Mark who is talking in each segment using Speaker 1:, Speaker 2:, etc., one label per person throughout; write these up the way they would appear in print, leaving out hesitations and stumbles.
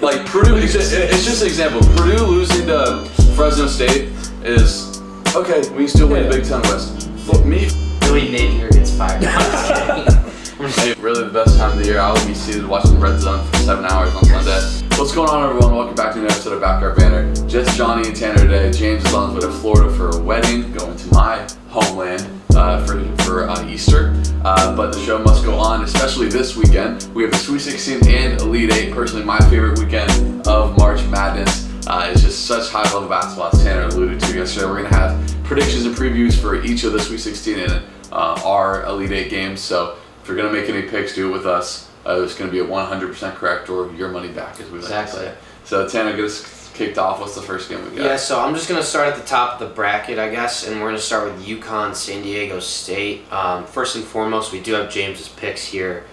Speaker 1: Like Purdue, it's just an example. Purdue losing to Fresno State is okay. We still win the Big Ten West. For me,
Speaker 2: Billy Napier gets fired. I'm just kidding.
Speaker 1: hey, really the best time of the year. I will be seated watching the Red Zone for 7 hours on Sunday. What's going on, everyone? Welcome back to a new episode of Backyard Banter. Just Johnny and Tanner today. James is on his way to Florida for a wedding, going to my homeland for Easter. But the show must go on, especially this weekend. We have the Sweet 16 and Elite 8. Personally, my favorite weekend of March Madness. It's just such high-level basketball, as Tanner alluded to yesterday. We're going to have predictions and previews for each of the Sweet 16 and our Elite 8 games. So if you're going to make any picks, do it with us. It's going to be a 100% correct or your money back, as we like to say. So Tanner, get us kicked off. What's the first game we got?
Speaker 2: Yeah, so I'm just going to start at the top of the bracket, I guess, and we're going to start with Yukon, San Diego State. First and foremost, we do have James's picks here.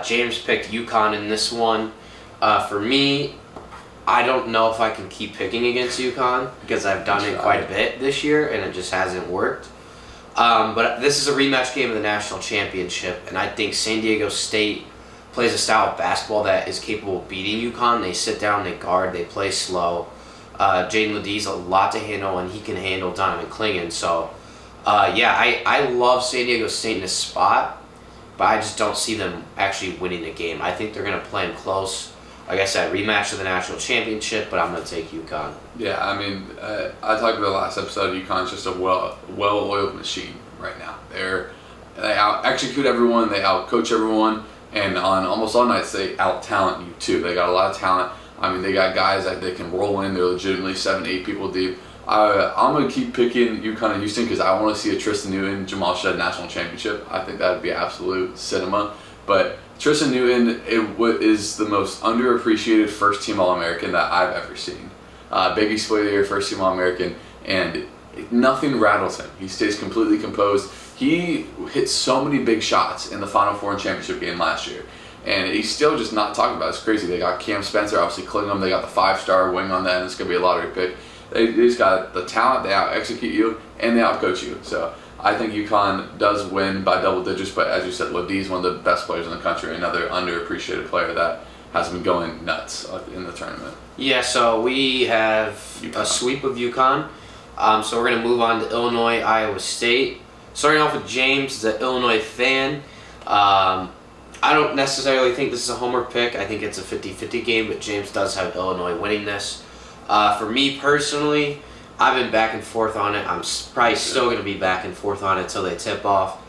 Speaker 2: James picked Yukon in this one. For me, I don't know if I can keep picking against Yukon because I've done it quite a bit this year and it just hasn't worked. But this is a rematch game of the national championship, and I think San Diego State plays a style of basketball that is capable of beating Yukon. They sit down, they guard, they play slow. Jaden Ledee's a lot to handle, and he can handle Donovan Clingan. So, I love San Diego State in this spot, but I just don't see them actually winning the game. I think they're going to play them close. Like I said, rematch of the national championship, but I'm going to take Yukon.
Speaker 1: Yeah, I mean, I talked about last episode. Yukon's just a well-oiled machine right now. They out-execute everyone, they out-coach everyone, and on almost all nights they out-talent you too. They got a lot of talent. I mean, they got guys that they can roll in. They're legitimately 7-8 people deep. I'm going to keep picking Yukon and Houston because I want to see a Tristan Newton, Jamal Shead national championship. I think that would be absolute cinema. But Tristan Newton is the most underappreciated first-team All-American that I've ever seen. Big East Player of the Year, first-team All-American, and nothing rattles him. He stays completely composed. He hit so many big shots in the Final Four and championship game last year, and he's still just not talking about it. It's crazy. They got Cam Spencer, obviously Clingan. They got the 5-star wing on that, and it's going to be a lottery pick. They just got the talent. They out-execute you, and they out-coach you. So I think Yukon does win by double digits, but as you said, Ledee's one of the best players in the country, another underappreciated player that has been going nuts in the tournament.
Speaker 2: Yeah, so we have a sweep of Yukon. So we're going to move on to Illinois, Iowa State. Starting off with James, the Illinois fan. I don't necessarily think this is a homer pick. I think it's a 50-50 game, but James does have Illinois winning this. For me personally, I've been back and forth on it. I'm probably still going to be back and forth on it until they tip off.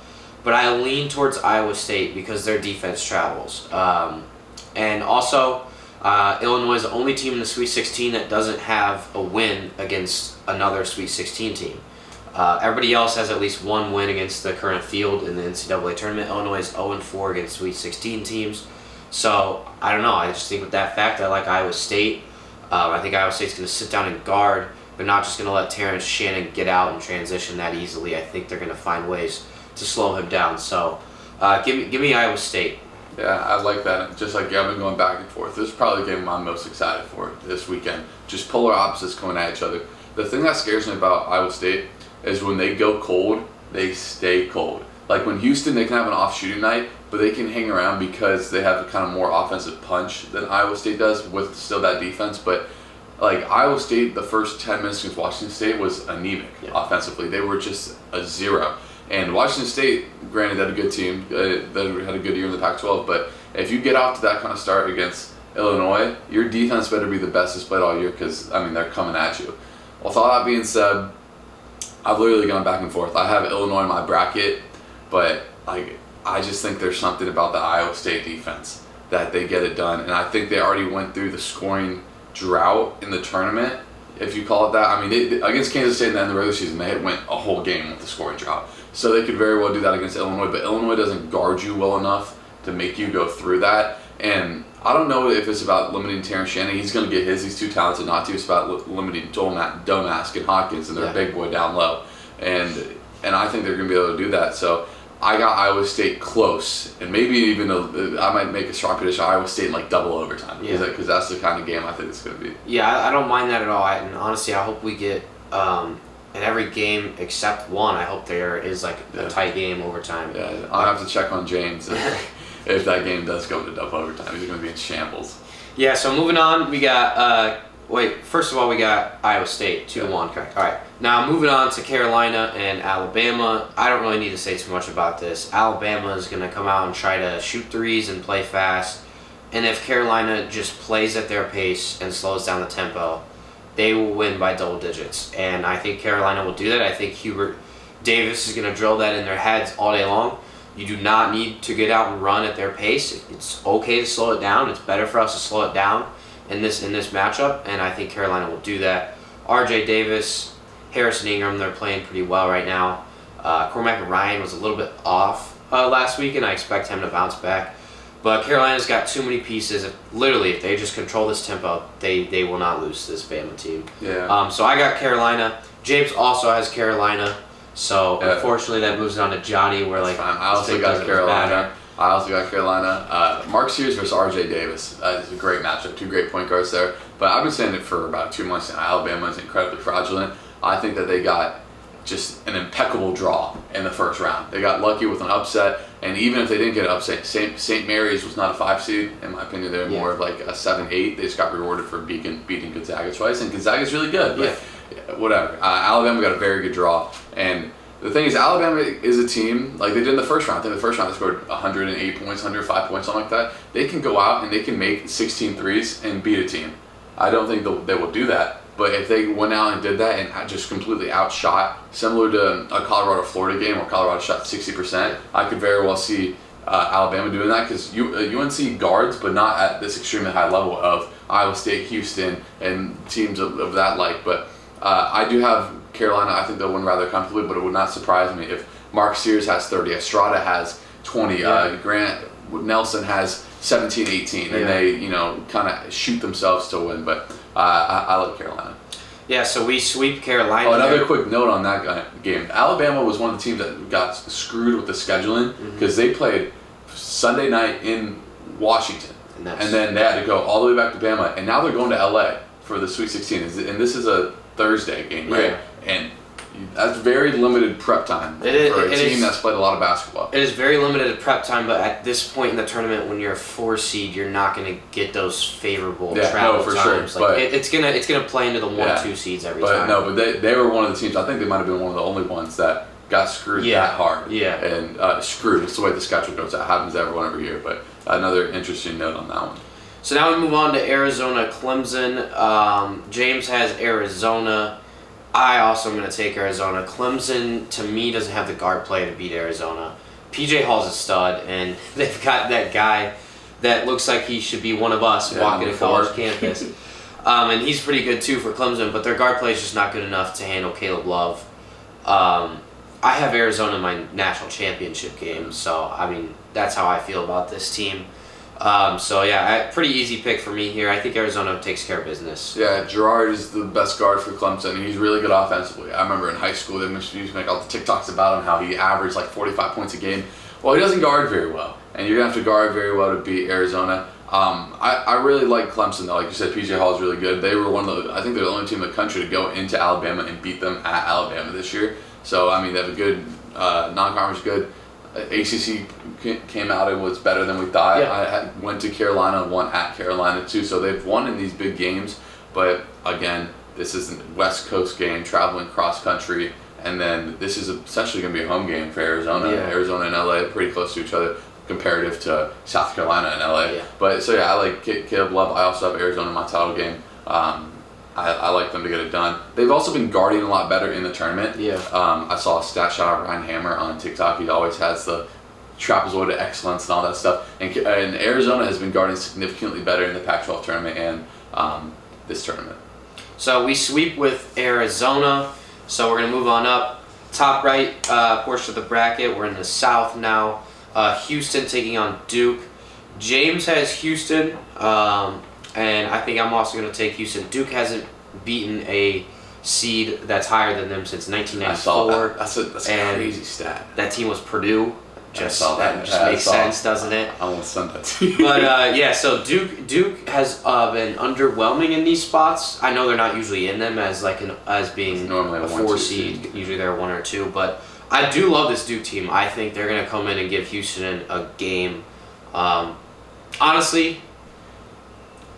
Speaker 2: But I lean towards Iowa State because their defense travels. And also, Illinois is the only team in the Sweet 16 that doesn't have a win against another Sweet 16 team. Everybody else has at least one win against the current field in the NCAA tournament. Illinois is 0-4 against Sweet 16 teams. So, I don't know. I just think with that fact, I like Iowa State. I think Iowa State's going to sit down and guard. They're not just going to let Terrence Shannon get out and transition that easily. I think they're going to find ways to slow him down. So, give me Iowa State.
Speaker 1: Yeah, I like that. Just like I've been going back and forth. This is probably the game I'm most excited for this weekend. Just polar opposites going at each other. The thing that scares me about Iowa State is when they go cold, they stay cold. Like when Houston, they can have an off shooting night, but they can hang around because they have a kind of more offensive punch than Iowa State does with still that defense. But like Iowa State, the first 10 minutes against Washington State was anemic offensively. They were just a zero. And Washington State, granted, they had a good team. They had a good year in the Pac-12. But if you get off to that kind of start against Illinois, your defense better be the best it's played all year because, I mean, they're coming at you. With all that being said, I've literally gone back and forth. I have Illinois in my bracket, but I just think there's something about the Iowa State defense that they get it done. And I think they already went through the scoring drought in the tournament, if you call it that. I mean, against Kansas State in the end of the regular season, they went a whole game with the scoring drought. So they could very well do that against Illinois, but Illinois doesn't guard you well enough to make you go through that. And I don't know if it's about limiting Terrence Shannon. He's going to get his. He's too talented not to. It's about limiting Domask and Hawkins and their big boy down low. And I think they're going to be able to do that. So I got Iowa State close. And maybe even I might make a strong prediction Iowa State in like double overtime. Because that's the kind of game I think it's going to be.
Speaker 2: Yeah, I don't mind that at all. And honestly, I hope we get in every game except one. I hope there is like a tight game overtime.
Speaker 1: Yeah, I'll have to check on James if that game does go to double overtime. He's going to be in shambles.
Speaker 2: Yeah, so moving on, we got, first of all, we got Iowa State, 2-1, correct. All right, now moving on to Carolina and Alabama. I don't really need to say too much about this. Alabama is going to come out and try to shoot threes and play fast. And if Carolina just plays at their pace and slows down the tempo, they will win by double digits. And I think Carolina will do that. I think Hubert Davis is going to drill that in their heads all day long. You do not need to get out and run at their pace. It's okay to slow it down. It's better for us to slow it down in this matchup, and I think Carolina will do that. R.J. Davis, Harrison Ingram, they're playing pretty well right now. Cormac Ryan was a little bit off last week, and I expect him to bounce back. But Carolina's got too many pieces. If they just control this tempo, they will not lose to this Bama team.
Speaker 1: Yeah.
Speaker 2: So I got Carolina. James also has Carolina. So unfortunately, that moves on to Johnny. Where like
Speaker 1: I also got Carolina. Mark Sears versus R.J. Davis. It's a great matchup. Two great point guards there. But I've been saying it for about 2 months now. Alabama is incredibly fraudulent. I think that they got just an impeccable draw in the first round. They got lucky with an upset, and even if they didn't get an upset, St. Mary's was not a 5 seed. In my opinion, they're more of like a 7-8. They just got rewarded for beating Gonzaga twice, and Gonzaga's really good. But whatever. Alabama got a very good draw, and the thing is, Alabama is a team, like they did in the first round. I think the first round they scored 108 points, 105 points, something like that. They can go out and they can make 16 threes and beat a team. I don't think they will do that. But if they went out and did that and just completely outshot, similar to a Colorado-Florida game where Colorado shot 60%, I could very well see Alabama doing that because UNC guards, but not at this extremely high level of Iowa State, Houston, and teams of that like. But I do have Carolina. I think they'll win rather comfortably, but it would not surprise me if Mark Sears has 30, Estrada has 20, Grant Nelson has 17, 18, and they kind of shoot themselves to win. But I like Carolina.
Speaker 2: Yeah, so we sweep Carolina.
Speaker 1: Oh, another quick note on that game. Alabama was one of the teams that got screwed with the scheduling because they played Sunday night in Washington, and then they had to go all the way back to Bama, and now they're going to LA for the Sweet 16, and this is a Thursday game, right?
Speaker 2: Yeah.
Speaker 1: And that's very limited prep time for a team that's played a lot of basketball.
Speaker 2: It is very limited prep time, but at this point in the tournament, when you're a 4 seed, you're not going to get those favorable travel times.
Speaker 1: Sure.
Speaker 2: Like it's gonna play into the 1-2 seeds every time.
Speaker 1: But they were one of the teams. I think they might have been one of the only ones that got screwed that hard. Yeah. And screwed. It's the way the schedule goes. That happens every year. But another interesting note on that one.
Speaker 2: So now we move on to Arizona, Clemson. James has Arizona. I also am going to take Arizona. Clemson, to me, doesn't have the guard play to beat Arizona. PJ Hall's a stud, and they've got that guy that looks like he should be one of us walking to college campus. And he's pretty good, too, for Clemson, but their guard play is just not good enough to handle Caleb Love. I have Arizona in my national championship game, so, I mean, that's how I feel about this team. Pretty easy pick for me here. I think Arizona takes care of business.
Speaker 1: Yeah, Girard is the best guard for Clemson, and he's really good offensively. I remember in high school they used to make all the TikToks about him, how he averaged like 45 points a game. Well, he doesn't guard very well, and you're going to have to guard very well to beat Arizona. I really like Clemson, though. Like you said, PJ Hall is really good. They were I think they're the only team in the country to go into Alabama and beat them at Alabama this year. So, I mean, they have a good non-conference, good. ACC came out and was better than we thought. I went to Carolina, won at Carolina too, so they've won in these big games. But again, this is a West Coast game, traveling cross country, and then this is essentially going to be a home game for Arizona.
Speaker 2: Yeah.
Speaker 1: Arizona and LA are pretty close to each other comparative to South Carolina and LA.
Speaker 2: Yeah.
Speaker 1: But so I like Caleb Love. I also have Arizona in my title game. I like them to get it done. They've also been guarding a lot better in the tournament.
Speaker 2: Yeah.
Speaker 1: I saw a stat shout out Ryan Hammer on TikTok. He always has the trapezoid of excellence and all that stuff. And Arizona has been guarding significantly better in the Pac-12 tournament and this tournament.
Speaker 2: So we sweep with Arizona. So we're going to move on up. Top right portion of the bracket. We're in the South now. Houston taking on Duke. James has Houston. And I think I'm also going to take Houston. Duke hasn't beaten a seed that's higher than them since 1994.
Speaker 1: I saw that. That's a crazy stat.
Speaker 2: That team was Purdue. That just makes sense, doesn't it?
Speaker 1: I almost sent that to you.
Speaker 2: But so Duke has been underwhelming in these spots. I know they're not usually in them as being
Speaker 1: normally
Speaker 2: a 4 seed. Usually they're 1 or 2. But I do love this Duke team. I think they're going to come in and give Houston a game. Honestly,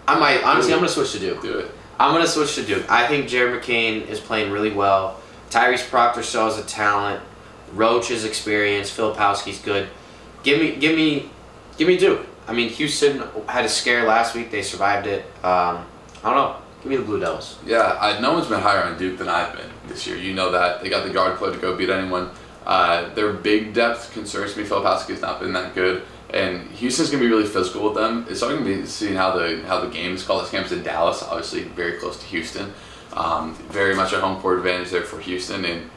Speaker 2: I might. Honestly, I'm going to switch to Duke.
Speaker 1: Do it.
Speaker 2: I'm going to switch to Duke. I think Jared McCain is playing really well. Tyrese Proctor still has a talent. Roach is experienced. Filipowski's good. Give me Duke. I mean, Houston had a scare last week. They survived it. I don't know. Give me the Blue Devils.
Speaker 1: Yeah, no one's been higher on Duke than I've been this year. You know that. They got the guard play to go beat anyone. Their big depth concerns me. Filipowski's not been that good. And Houston's going to be really physical with them. It's all going to be seeing how the game is called. This game's in Dallas, obviously very close to Houston. Very much a home court advantage there for Houston. And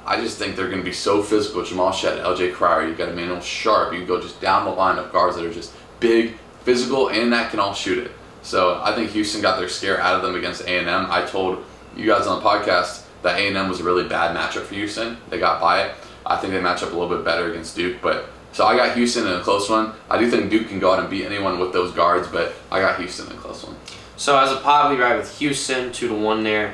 Speaker 1: I just think they're going to be so physical. Jamal Shedd, LJ Cryer, you've got Emmanuel Sharp. You can go just down the line of guards that are just big, physical, and that can all shoot it. So I think Houston got their scare out of them against A&M. I told you guys on the podcast that A&M was a really bad matchup for Houston. They got by it. I think they match up a little bit better against Duke, so I got Houston in a close one. I do think Duke can go out and beat anyone with those guards, but I got Houston in a close one.
Speaker 2: So as a pod, we ride with Houston 2-1 there.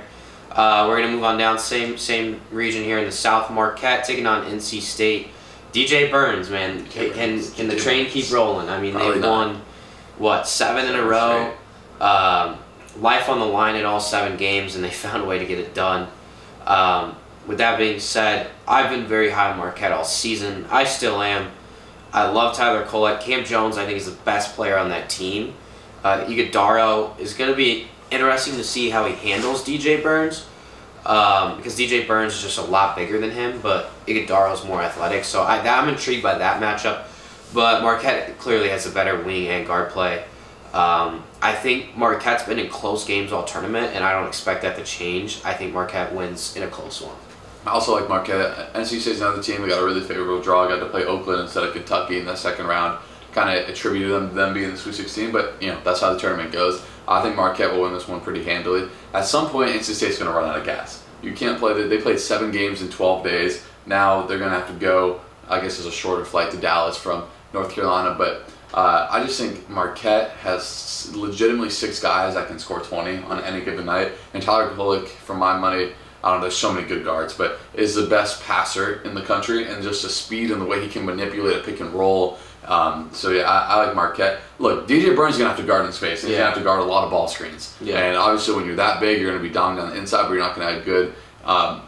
Speaker 2: We're gonna move on down same region here in the South. Marquette taking on NC State. DJ Burns, man, can the train keep rolling? I mean, they've won 7 in a row. Life on the line in all 7 games, and they found a way to get it done. With that being said, I've been very high on Marquette all season. I still am. I love Tyler Kolek. Cam Jones, I think, is the best player on that team. Iguodaro is going to be interesting to see how he handles DJ Burns, because DJ Burns is just a lot bigger than him, but Iguodaro is more athletic. So I'm intrigued by that matchup. But Marquette clearly has a better wing and guard play. I think Marquette's been in close games all tournament, and I don't expect that to change. I think Marquette wins in a close one.
Speaker 1: I also like Marquette. NC State's another team. They got a really favorable draw. Got to play Oakland instead of Kentucky in the second round. Kind of attributed them being the Sweet 16, but that's how the tournament goes. I think Marquette will win this one pretty handily. At some point, NC State's going to run out of gas. You can't play. They played 7 games in 12 days. Now they're going to have to go, I guess, as a shorter flight to Dallas from North Carolina. But I just think Marquette has legitimately 6 guys that can score 20 on any given night. And Tyler Kolek, for my money, I don't know, there's so many good guards, but is the best passer in the country, and just the speed and the way he can manipulate a pick and roll. I like Marquette. Look, DJ Burns is going to have to guard in space, and he's going to have to guard a lot of ball screens. Yeah. And obviously when you're that big, you're going to be dominant on the inside, but you're not going to have good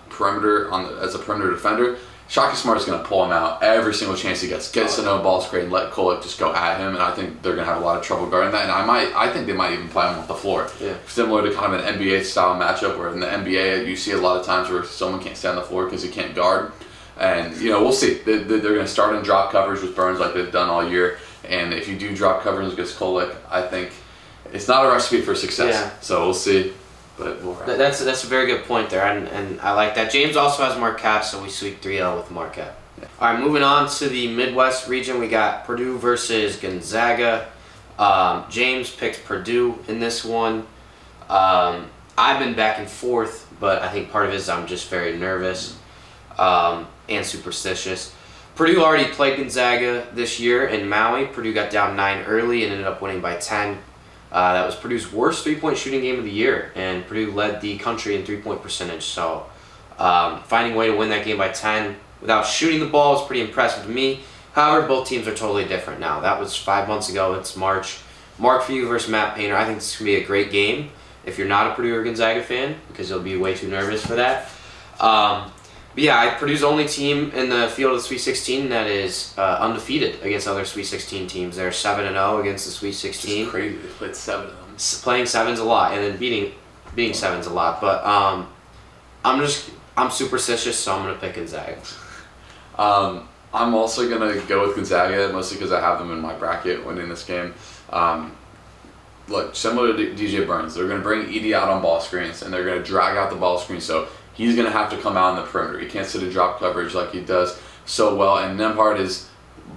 Speaker 1: perimeter as a perimeter defender. Shaka Smart is going to pull him out every single chance he gets to know ball screen, let Kolek just go at him, and I think they're going to have a lot of trouble guarding that. And I think they might even play him off the floor. Yeah. Similar to kind of an NBA style matchup, where in the NBA you see a lot of times where someone can't stay on the floor because he can't guard. And we'll see. They're going to start in drop coverage with Burns like they've done all year. And if you do drop coverage against Kolek, I think it's not a recipe for success. Yeah. So we'll see. But
Speaker 2: that's a very good point there, and I like that. James also has Marquette, so we sweep 3-0 with Marquette. Yeah. All right, moving on to the Midwest region, we got Purdue versus Gonzaga. James picked Purdue in this one. I've been back and forth, but I think part of it is I'm just very nervous and superstitious. Purdue already played Gonzaga this year in Maui. Purdue got down 9 early and ended up winning by 10. That was Purdue's worst three-point shooting game of the year, and Purdue led the country in three-point percentage. So finding a way to win that game by 10 without shooting the ball is pretty impressive to me. However, both teams are totally different now. That was 5 months ago. It's March. Mark Few versus Matt Painter. I think this is going to be a great game if you're not a Purdue or Gonzaga fan, because you'll be way too nervous for that. Purdue's the only team in the field of the Sweet 16 that is undefeated against other Sweet 16 teams. They're 7-0 against the Sweet 16.
Speaker 1: It's crazy. They played 7 of them.
Speaker 2: Playing 7's a lot, and then beating 7's a lot. But I'm superstitious, so I'm gonna pick Gonzaga.
Speaker 1: I'm also gonna go with Gonzaga, mostly because I have them in my bracket winning this game. Look, similar to DJ Burns, they're gonna bring Edey out on ball screens, and they're gonna drag out the ball screen. So he's going to have to come out in the perimeter. He can't sit in drop coverage like he does so well. And Nembhard is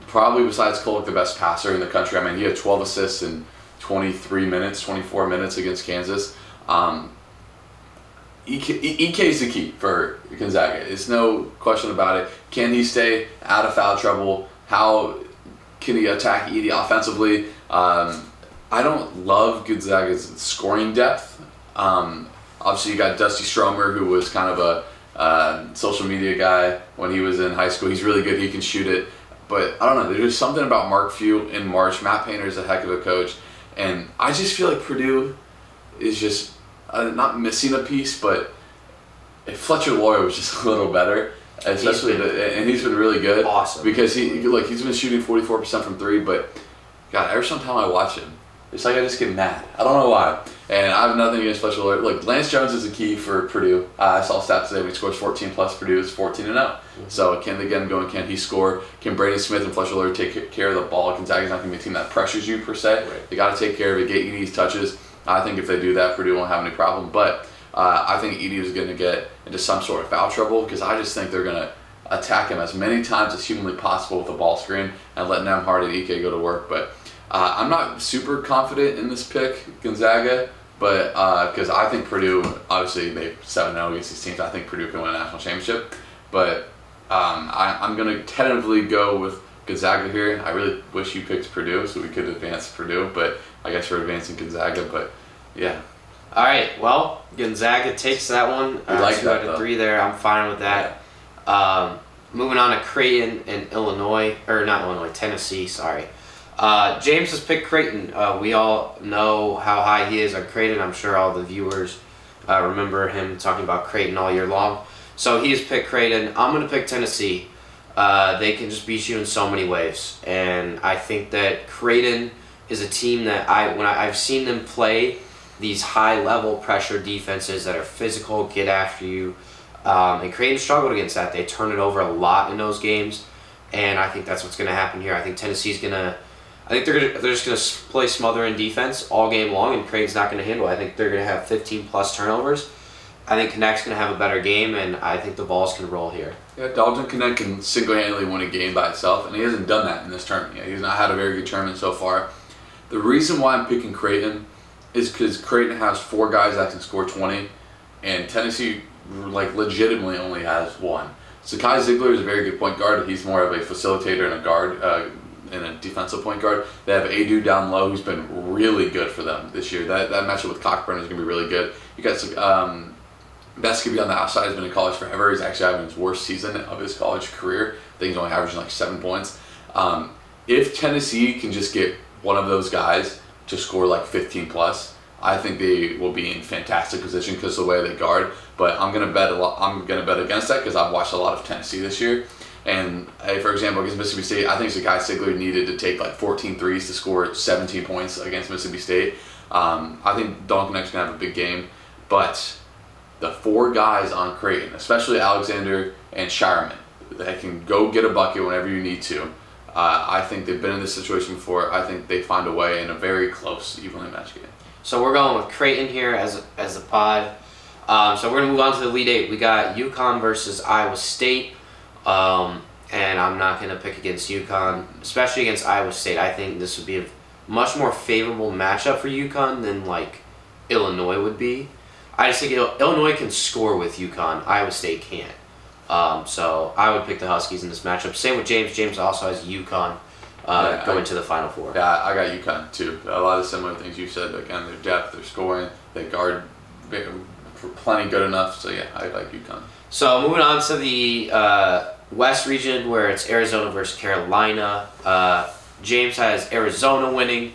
Speaker 1: probably, besides Kolek, the best passer in the country. I mean, he had 12 assists in 24 minutes against Kansas. EK is the key for Gonzaga. It's no question about it. Can he stay out of foul trouble? How can he attack Edey offensively? I don't love Gonzaga's scoring depth. Obviously, you got Dusty Stromer, who was kind of a social media guy when he was in high school. He's really good. He can shoot it. But I don't know. There's just something about Mark Few in March. Matt Painter is a heck of a coach. And I just feel like Purdue is just not missing a piece, but if Fletcher Loyer was just a little better, especially and he's been really good.
Speaker 2: Awesome.
Speaker 1: Because he's been shooting 44% from three, but God, every time I watch him, it's like I just get mad. I don't know why. And I have nothing against Fletcher Loyer. Look, Lance Jones is a key for Purdue. I saw stats today when he scores 14 plus. Purdue is 14-0. So can they get him going? Can he score? Can Braden Smith and Fletcher Loyer take care of the ball? Gonzaga's not going to be a team that pressures you per se.
Speaker 2: Right.
Speaker 1: They got to take care of it, get Edie's touches. I think if they do that, Purdue won't have any problem. But I think Edie is going to get into some sort of foul trouble because I just think they're going to attack him as many times as humanly possible with a ball screen and let Nemhard and Ike go to work. But I'm not super confident in this pick, Gonzaga, but because I think Purdue, obviously they're 7-0 against these teams. I think Purdue can win a national championship. But I'm going to tentatively go with Gonzaga here. I really wish you picked Purdue so we could advance Purdue, but I guess we're advancing Gonzaga. But yeah.
Speaker 2: All right. Well, Gonzaga takes that one.
Speaker 1: We like
Speaker 2: 2
Speaker 1: that,
Speaker 2: out of
Speaker 1: though.
Speaker 2: 3 there. I'm fine with that. Yeah. Moving on to Creighton and Tennessee. Sorry. James has picked Creighton. We all know how high he is on Creighton. I'm sure all the viewers remember him talking about Creighton all year long. So he has picked Creighton. I'm going to pick Tennessee. They can just beat you in so many ways. And I think that Creighton is a team that I've seen them play these high-level pressure defenses that are physical, get after you. And Creighton struggled against that. They turn it over a lot in those games. And I think that's what's going to happen here. I think Tennessee's going to... they're just going to play smother in defense all game long, and Creighton's not going to handle it. I think they're going to have 15-plus turnovers. I think Connect's going to have a better game, and I think the balls can roll here.
Speaker 1: Yeah, Dalton Connect can single-handedly win a game by itself, and he hasn't done that in this tournament yet. He's not had a very good tournament so far. The reason why I'm picking Creighton is because Creighton has 4 guys that can score 20, and Tennessee legitimately only has 1. Sakai Ziegler is a very good point guard. He's more of a facilitator and a guard, and a defensive point guard. They have Adu down low, who's been really good for them this year. That matchup with Cockburn is going to be really good. You got Best could be on the outside. Has been in college forever. He's actually having his worst season of his college career. I think he's only averaging like 7 points. If Tennessee can just get one of those guys to score like 15 plus, I think they will be in fantastic position because of the way they guard. But I'm gonna bet against that because I've watched a lot of Tennessee this year. And for example, against Mississippi State, I think Sakai Ziegler needed to take like 14 threes to score 17 points against Mississippi State. I think Dalton Connect's gonna have a big game, but the 4 guys on Creighton, especially Alexander and Shireman, that can go get a bucket whenever you need to. I think they've been in this situation before. I think they find a way in a very close, evenly matched game.
Speaker 2: So we're going with Creighton here as the pod. So we're going to move on to the Elite 8. We got Yukon versus Iowa State. And I'm not going to pick against Yukon, especially against Iowa State. I think this would be a much more favorable matchup for Yukon than Illinois would be. I just think Illinois can score with Yukon. Iowa State can't. So I would pick the Huskies in this matchup. Same with James. James also has Yukon going to the Final Four.
Speaker 1: Yeah, I got Yukon too. A lot of similar things you said. Again, their depth, their scoring, they guard plenty good enough. So yeah, I like Yukon.
Speaker 2: So moving on to the West region where it's Arizona versus Carolina. James has Arizona winning.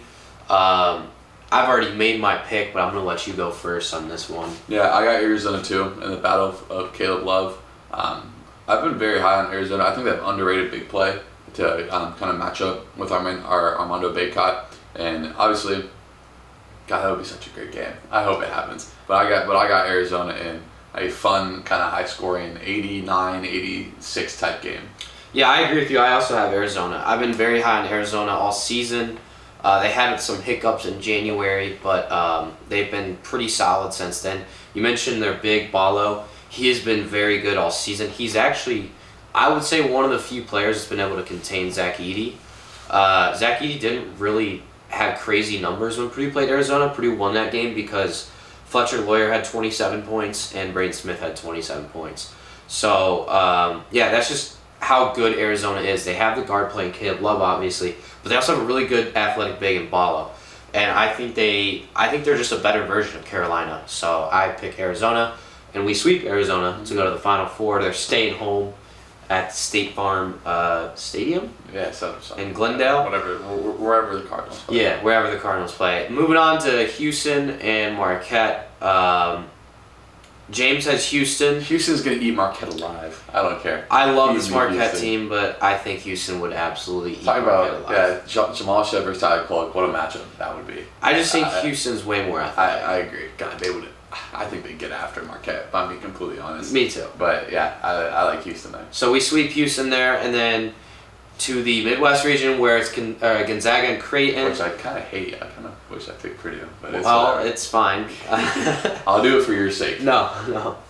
Speaker 2: I've already made my pick, but I'm going to let you go first on this one.
Speaker 1: Yeah, I got Arizona too in the battle of Caleb Love. I've been very high on Arizona. I think they have underrated big play to kind of match up with our Armando Bacot. And obviously, God, that would be such a great game. I hope it happens. But I got Arizona in a fun, kind of high-scoring 89, 86 type game.
Speaker 2: Yeah, I agree with you. I also have Arizona. I've been very high on Arizona all season. They had some hiccups in January, but they've been pretty solid since then. You mentioned their big Ballo. He has been very good all season. He's actually, I would say, one of the few players that's been able to contain Zach Edey. Zach Edey didn't really have crazy numbers when Purdue played Arizona. Purdue won that game because Fletcher Loyer had 27 points and Braden Smith had 27 points. So, yeah, that's just how good Arizona is. They have the guard playing Caleb Love, obviously, but they also have a really good athletic big in Ballo. And I think they're just a better version of Carolina. So I pick Arizona, and we sweep Arizona to go to the Final Four. They're staying home, at State Farm Stadium
Speaker 1: Yeah, so
Speaker 2: in Glendale.
Speaker 1: Wherever the Cardinals play.
Speaker 2: Yeah, wherever the Cardinals play. Moving on to Houston and Marquette. James has Houston.
Speaker 1: Houston's going to eat Marquette alive. I don't care.
Speaker 2: I love this
Speaker 1: Easy
Speaker 2: Marquette
Speaker 1: Houston.
Speaker 2: team, but I think Houston would absolutely eat
Speaker 1: Talk
Speaker 2: Marquette
Speaker 1: about
Speaker 2: alive.
Speaker 1: Jamal Shead versus Tyler Clark. What a matchup that would be.
Speaker 2: I just think Houston's way more athletic.
Speaker 1: I agree. God, they would. I think they'd get after Marquette, if I'm being completely honest.
Speaker 2: Me too.
Speaker 1: But yeah, I like Houston there.
Speaker 2: So we sweep Houston there, and then to the Midwest region where it's Gonzaga and Creighton.
Speaker 1: Which I kind of hate. I kind of wish I picked Purdue, but it's
Speaker 2: Well,
Speaker 1: whatever.
Speaker 2: it's fine.
Speaker 1: I'll do it for your sake.
Speaker 2: No.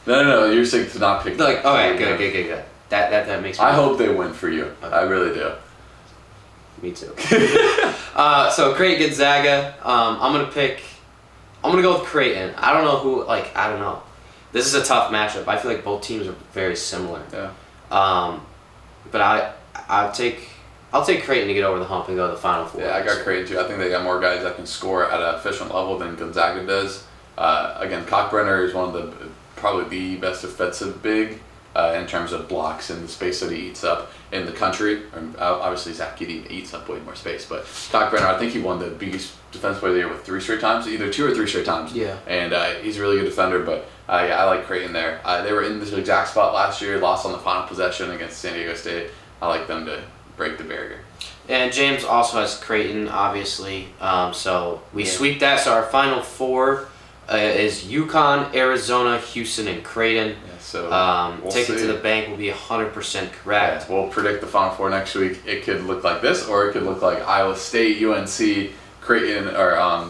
Speaker 1: No. Your sake to not pick.
Speaker 2: Like, okay,
Speaker 1: Purdue.
Speaker 2: good. That makes me.
Speaker 1: I hope they win for you.
Speaker 2: Okay.
Speaker 1: I really do.
Speaker 2: Me too. So Creighton Gonzaga. I'm gonna go with Creighton. I don't know who. I don't know. This is a tough matchup. I feel like both teams are very similar.
Speaker 1: Yeah.
Speaker 2: But I'll take Creighton to get over the hump and go to the Final Four.
Speaker 1: Yeah, I got Creighton too. I think they got more guys that can score at an efficient level than Gonzaga does. Again, Cockbrenner is one of the probably the best defensive big in terms of blocks and the space that he eats up in the country. Obviously, Zach Giddey eats up way more space, but Cockbrenner, I think he won the biggest defensive player of the year with 3 straight times, either 2 or 3 straight times.
Speaker 2: Yeah.
Speaker 1: And he's a really good defender, but yeah, I like Creighton there. They were in this exact spot last year, lost on the final possession against San Diego State. I like them to break the barrier.
Speaker 2: And James also has Creighton, obviously. So we
Speaker 1: Yeah.
Speaker 2: sweep that. So our Final Four is Yukon, Arizona, Houston, and Creighton.
Speaker 1: Yeah, so we'll
Speaker 2: Take it
Speaker 1: see.
Speaker 2: to the bank will be 100% correct.
Speaker 1: Yeah, we'll predict the Final Four next week. It could look like this, or it could look like Iowa State, UNC, Creighton, or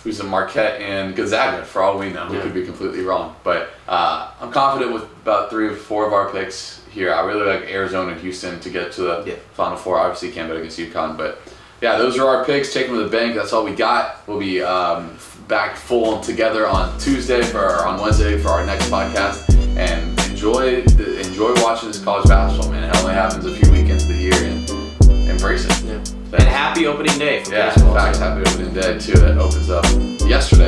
Speaker 1: who's in Marquette and Gonzaga. For all we know, we
Speaker 2: Yeah.
Speaker 1: could be completely wrong. But I'm confident with about 3 or 4 of our picks here. I really like Arizona and Houston to get to the Final Four. Obviously, can't bet against UConn, but yeah, those are our picks. Take them to the bank. That's all we got. We'll be back full together on Wednesday for our next podcast. And enjoy watching this college basketball, man. It only happens a few weekends of the year, and embrace it.
Speaker 2: Yeah. And happy opening day for
Speaker 1: Yeah,
Speaker 2: baseball.
Speaker 1: in fact, happy opening day too. That opens up yesterday.